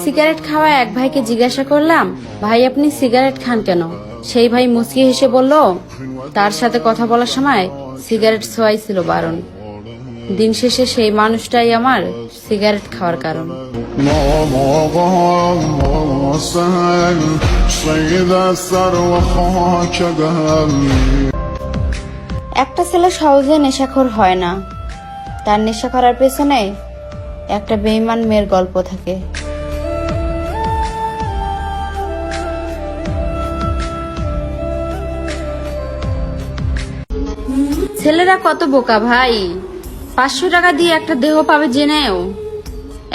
Cigarette খাওয়া এক ভাইকে জিজ্ঞাসা করলাম, ভাই আপনি সিগারেট খান কেন? সেই ভাই মুচকি হেসে বলল, তার সাথে কথা বলার সময় সিগারেট ছোঁয়াই ছিল বারণ। দিন শেষে সেই মানুষটাই আমার সিগারেট খাওয়ার কারণ। একটা ছেলে সহজে নেশাখোর হয় না, তার নেশা করার পেছনে একটা বেঈমান মেয়ের গল্প থাকে। ছেলেরা কত বোকা ভাই, 500 টাকা দিয়ে একটা দেহ পাবে জেনেও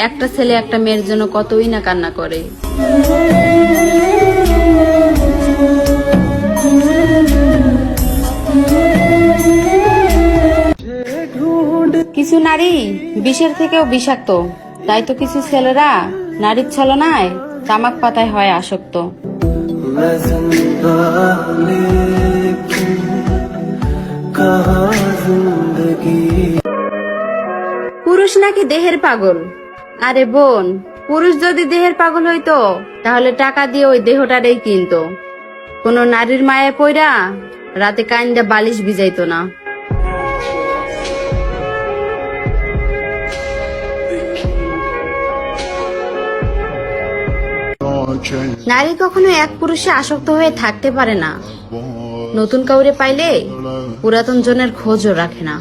একটা ছেলে একটা মেয়ের জন্য কতই না কান্না করে। কিছু নারী বিষের থেকেও বিষাক্ত, তাই তো কিছু ছেলেরা নারীর ছলনায় তামাক পাতায় হয় আসক্ত। পুরুষ নাকি দেহের পাগল। আরে বোন, পুরুষ যদি দেহের পাগল হইতো তাহলে টাকা দিয়ে ওই দেহটারেই কিনতো। কোন নারীর মায়ে পইরা রাতে কাইন্দা বালিশ ভিজাইতো না। নারী কখনো এক পুরুষে আসক্ত হয়ে থাকতে পারে না, নতুন কাউরে পাইলে পুরাতন জনের খোঁজও রাখে না।